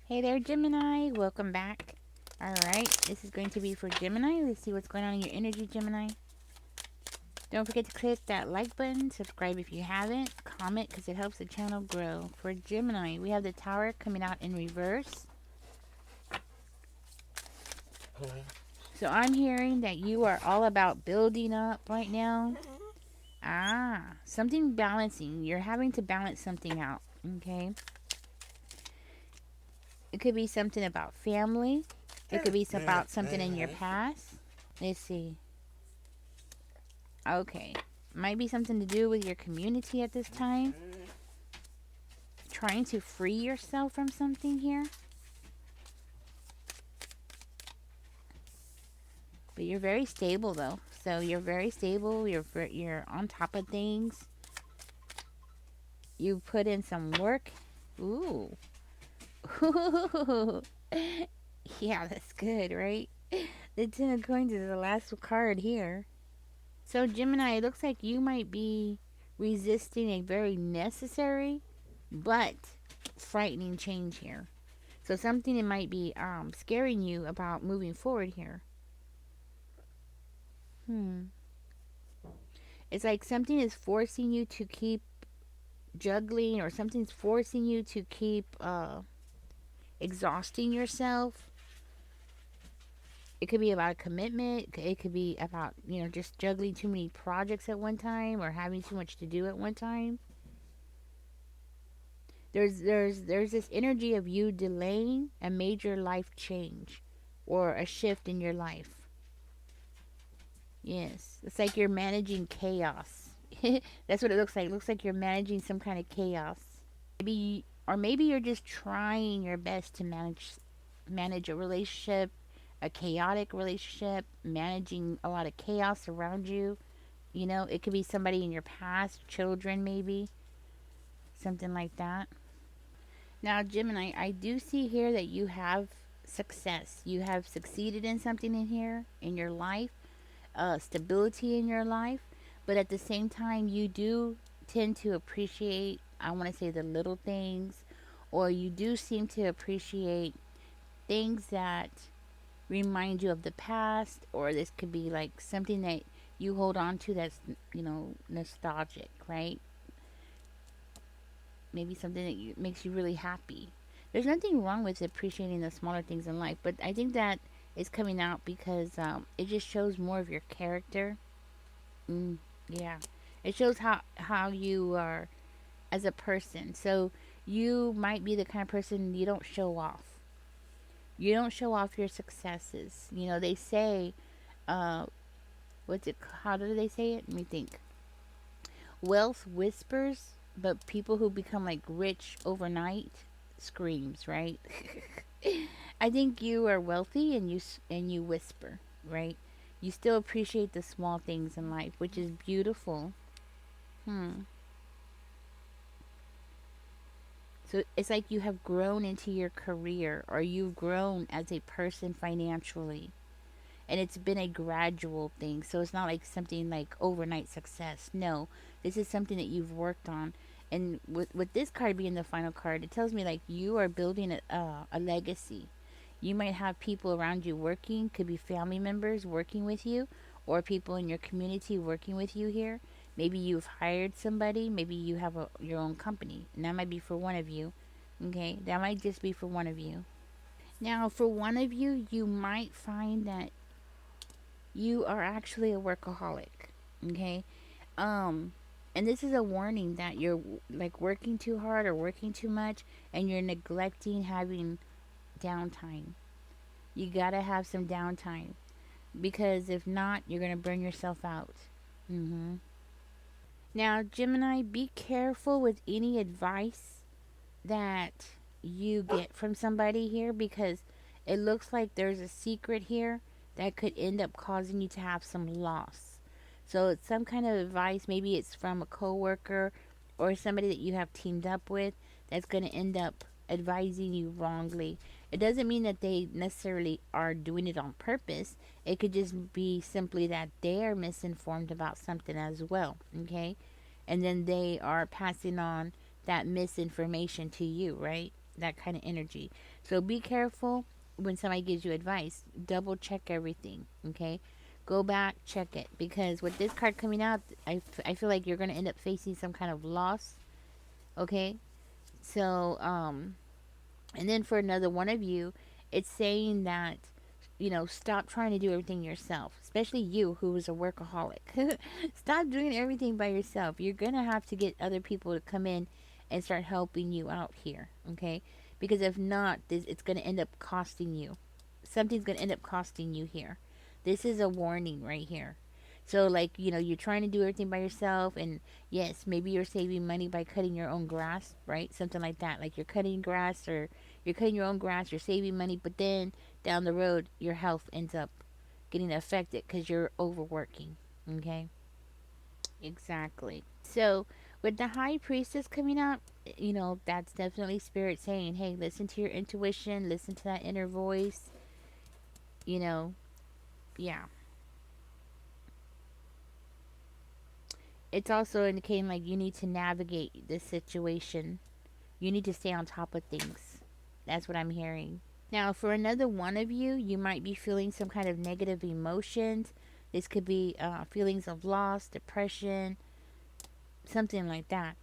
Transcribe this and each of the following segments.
Hey there, Gemini. Welcome back. All right, this is going to be for Gemini. Let's see what's going on in your energy, Gemini. Don't forget to click that like button, subscribe if you haven't, comment because it helps the channel grow. For Gemini, we have the Tower coming out in reverse. So I'm hearing that you are all about building up right now. Something balancing. You're having to balance something out, okay? It could be something about family. It could be about something in your past. Let's see. Okay. Might be something to do with your community at this time. Trying to free yourself from something here. But you're very stable though. So you're very stable. You're on top of things. You put in some work. Ooh. Yeah, that's good, right? The Ten of Coins is the last card here. So Gemini, it looks like you might be resisting a very necessary but frightening change here. So something that might be scaring you about moving forward here. It's like something is forcing you to keep juggling, or something's forcing you to keep exhausting yourself. It could be about a commitment. It could be about, just juggling too many projects at one time or having too much to do at one time. There's this energy of you delaying a major life change or a shift in your life. Yes, it's like you're managing chaos. That's what it looks like. It looks like you're managing some kind of chaos. Maybe you're just trying your best to manage a relationship, a chaotic relationship, managing a lot of chaos around you. It could be somebody in your past, children maybe, something like that. Now, Gemini, I do see here that you have success. You have succeeded in something in here in your life, stability in your life, but at the same time, you do tend to appreciate, I want to say, the little things, or you do seem to appreciate things that remind you of the past, or this could be like something that you hold on to that's, nostalgic, right? Maybe something that makes you really happy. There's nothing wrong with appreciating the smaller things in life, but I think that is coming out because it just shows more of your character. Yeah, it shows how you are as a person. So you might be the kind of person you don't show off. You don't show off your successes. They say, uh, what's it? How do they say it? Let me think. Wealth whispers, but people who become like rich overnight screams, right? I think you are wealthy and you whisper, right? You still appreciate the small things in life, which is beautiful. Hmm. So it's like you have grown into your career, or you've grown as a person financially. And it's been a gradual thing. So it's not like something like overnight success. No, this is something that you've worked on. And with this card being the final card, it tells me like you are building a legacy. You might have people around you working, could be family members working with you, or people in your community working with you here. Maybe you've hired somebody, maybe you have your own company, and that might be for one of you. Okay, that might just be for one of you. Now, for one of you, you might find that you are actually a workaholic. Okay, um and this is a warning that you're like working too hard or working too much, and you're neglecting having downtime. You gotta have some downtime, because if not, you're gonna burn yourself out. Now, Gemini, be careful with any advice that you get from somebody here, because it looks like there's a secret here that could end up causing you to have some loss. So it's some kind of advice. Maybe it's from a coworker or somebody that you have teamed up with that's going to end up advising you wrongly. It doesn't mean that they necessarily are doing it on purpose. It could just be simply that they're misinformed about something as well, okay? And then they are passing on that misinformation to you, right? that kind of energy. So be careful when somebody gives you advice. Double check everything, okay? Go back, check it, because with this card coming out, I feel like you're going to end up facing some kind of loss, okay? So and then for another one of you, it's saying that, stop trying to do everything yourself, especially you who is a workaholic. Stop doing everything by yourself. You're going to have to get other people to come in and start helping you out here, okay? Because if not, it's going to end up costing you. Something's going to end up costing you here. This is a warning right here. So, like, you're trying to do everything by yourself, and yes, maybe you're saving money by cutting your own grass, right? Something like that. Like, you're cutting grass, or you're cutting your own grass, you're saving money, but then down the road, your health ends up getting affected because you're overworking, okay? Exactly. So, with the high priestess coming up, that's definitely spirit saying, hey, listen to your intuition, listen to that inner voice, you know, yeah. It's also indicating like you need to navigate this situation. You need to stay on top of things. That's what I'm hearing. Now, for another one of you, you might be feeling some kind of negative emotions. This could be feelings of loss, depression, something like that.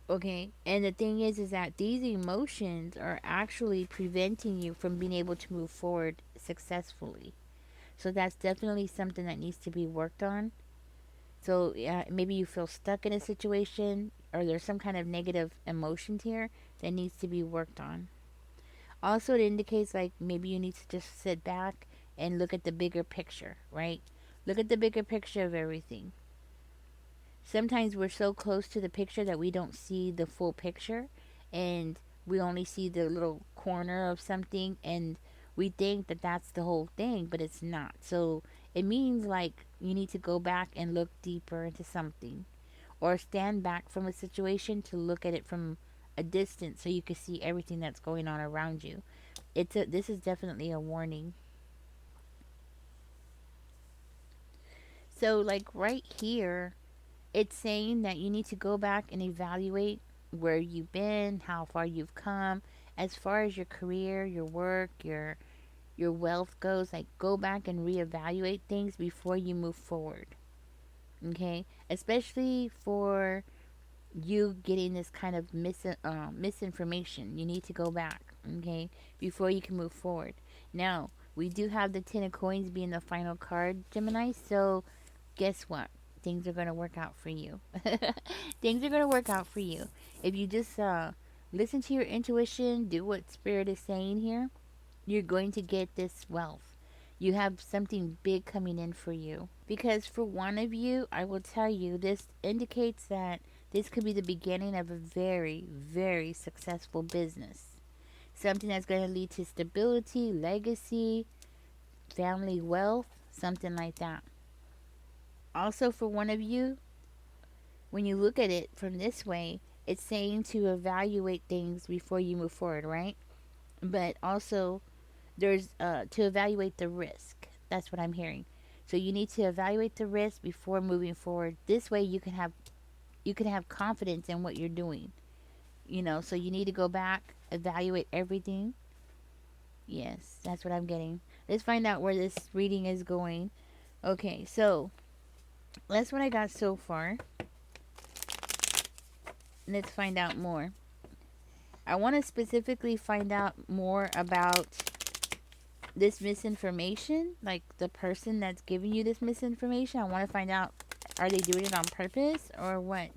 Okay, and the thing is that these emotions are actually preventing you from being able to move forward successfully. So that's definitely something that needs to be worked on. So maybe you feel stuck in a situation, or there's some kind of negative emotions here that needs to be worked on. Also, it indicates like maybe you need to just sit back and look at the bigger picture, right? Look at the bigger picture of everything. Sometimes we're so close to the picture that we don't see the full picture, and we only see the little corner of something, and we think that that's the whole thing, but it's not. So it means like you need to go back and look deeper into something, or stand back from a situation to look at it from a distance so you can see everything that's going on around you. This is definitely a warning. So like right here, it's saying that you need to go back and evaluate where you've been, how far you've come, as far as your career, your work, your wealth goes. Like go back and reevaluate things before you move forward. Okay, especially for you getting this kind of misinformation. You need to go back, okay, before you can move forward. Now, we do have the 10 of coins being the final card, Gemini, so guess what? Things are going to work out for you. Things are going to work out for you. If you just listen to your intuition, do what Spirit is saying here, you're going to get this wealth. You have something big coming in for you. Because for one of you, I will tell you, this indicates that this could be the beginning of a very, very successful business. Something that's going to lead to stability, legacy, family wealth, something like that. Also, for one of you, when you look at it from this way, it's saying to evaluate things before you move forward, right? But also, there's to evaluate the risk. That's what I'm hearing. So you need to evaluate the risk before moving forward. This way, you can have confidence in what you're doing. So you need to go back, evaluate everything. Yes, that's what I'm getting. Let's find out where this reading is going. Okay, so that's what I got so far. Let's find out more. I want to specifically find out more about this misinformation, like the person that's giving you this misinformation. I want to find out, are they doing it on purpose or what?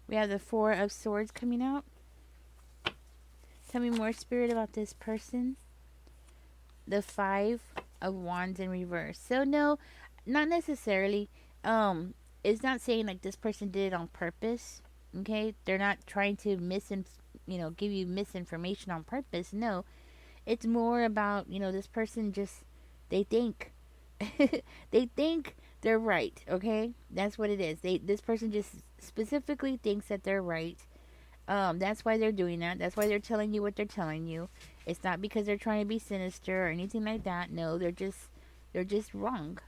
We have the Four of Swords coming out. Tell me more, Spirit, about this person. The Five of Wands in reverse. So no, not necessarily. It's not saying like this person did it on purpose. Okay, they're not trying to give you misinformation on purpose. No, it's more about this person just they think they think they're right. Okay, that's what it is. This person just specifically thinks that they're right. That's why they're doing that. That's why they're telling you what they're telling you. It's not because they're trying to be sinister or anything like that. No, they're just wrong.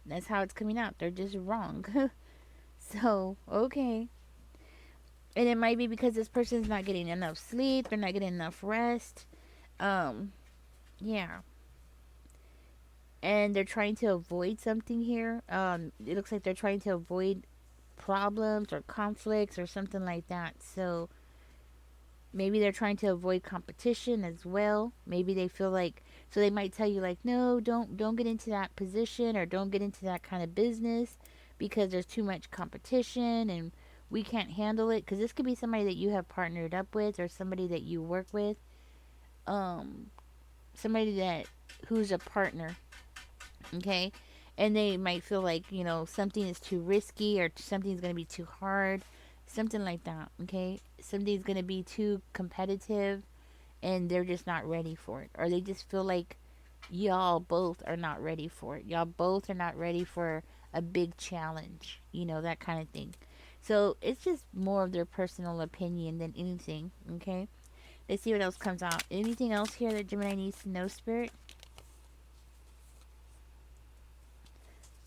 That's how it's coming out. They're just wrong. So, okay. And it might be because this person's not getting enough sleep, they're not getting enough rest. Um, yeah. And they're trying to avoid something here. It looks like they're trying to avoid problems or conflicts or something like that. So maybe they're trying to avoid competition as well. Maybe they feel like, so they might tell you like, no, don't get into that position or don't get into that kind of business because there's too much competition and we can't handle it. Because this could be somebody that you have partnered up with or somebody that you work with, um somebody that who's a partner, okay? And they might feel like, something is too risky or something's going to be too hard, something like that, okay? Something's going to be too competitive and they're just not ready for it. Or they just feel like y'all both are not ready for it. Y'all both are not ready for a big challenge, that kind of thing. So it's just more of their personal opinion than anything, okay? Let's see what else comes out. Anything else here that Gemini needs to know, Spirit?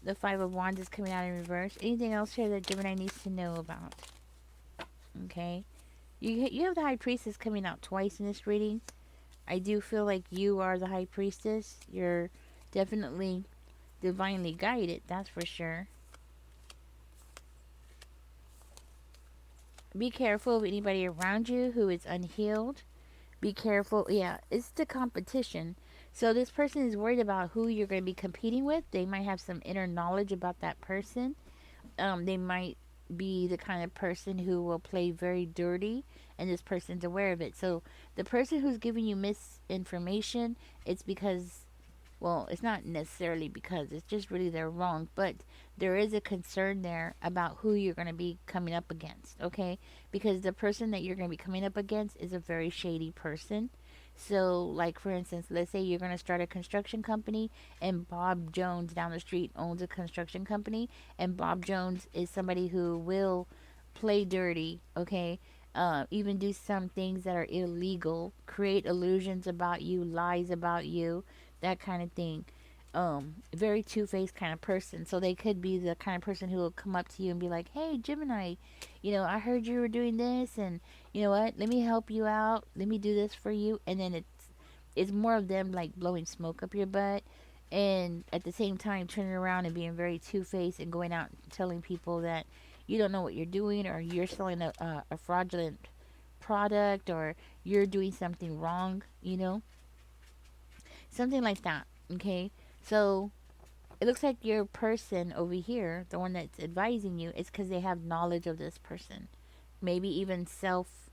The Five of Wands is coming out in reverse. Anything else here that Gemini needs to know about? Okay. You have the High Priestess coming out twice in this reading. I do feel like you are the High Priestess. You're definitely divinely guided, that's for sure. Be careful of anybody around you who is unhealed. Be careful. Yeah, it's the competition. So this person is worried about who you're going to be competing with. They might have some inner knowledge about that person. They might be the kind of person who will play very dirty, and this person's aware of it. So the person who's giving you misinformation, it's because, well, it's not necessarily because, it's just really they're wrong, but there is a concern there about who you're going to be coming up against, okay? Because the person that you're going to be coming up against is a very shady person. So, like for instance, let's say you're going to start a construction company and Bob Jones down the street owns a construction company, and Bob Jones is somebody who will play dirty, okay? Even do some things that are illegal, create illusions about you, lies about you, that kind of thing. Very two-faced kind of person. So they could be the kind of person who will come up to you and be like, "Hey, Gemini, I heard you were doing this, and you know what? Let me help you out. Let me do this for you." And then it's more of them like blowing smoke up your butt, and at the same time turning around and being very two-faced and going out and telling people that you don't know what you're doing, or you're selling a fraudulent product, or you're doing something wrong. Something like that. Okay, so it looks like your person over here, the one that's advising you, is because they have knowledge of this person, maybe even self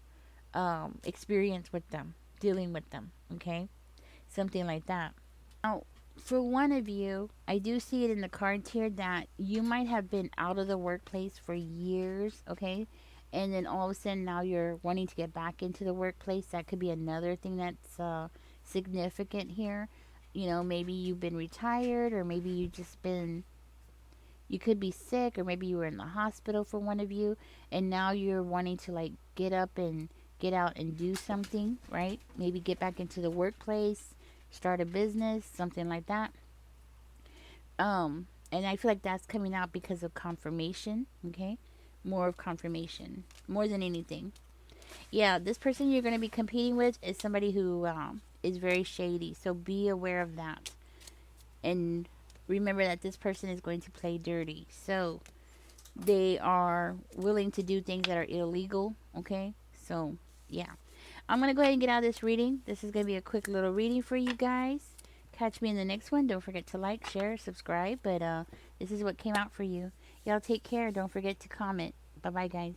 experience with them, dealing with them. Okay, something like that. Now, for one of you, I do see it in the cards here that you might have been out of the workplace for years. Okay, and then all of a sudden now you're wanting to get back into the workplace. That could be another thing that's significant here. Maybe you've been retired, or maybe you could be sick, or maybe you were in the hospital for one of you, and now you're wanting to like get up and get out and do something, right? Maybe get back into the workplace, start a business, something like that. And I feel like that's coming out because of confirmation, okay? More of confirmation, more than anything. Yeah, this person you're going to be competing with is somebody who is very shady, so be aware of that. And remember that this person is going to play dirty. So they are willing to do things that are illegal, okay? So, yeah. I'm going to go ahead and get out of this reading. This is going to be a quick little reading for you guys. Catch me in the next one. Don't forget to like, share, subscribe. But this is what came out for you. Y'all take care. Don't forget to comment. Bye-bye, guys.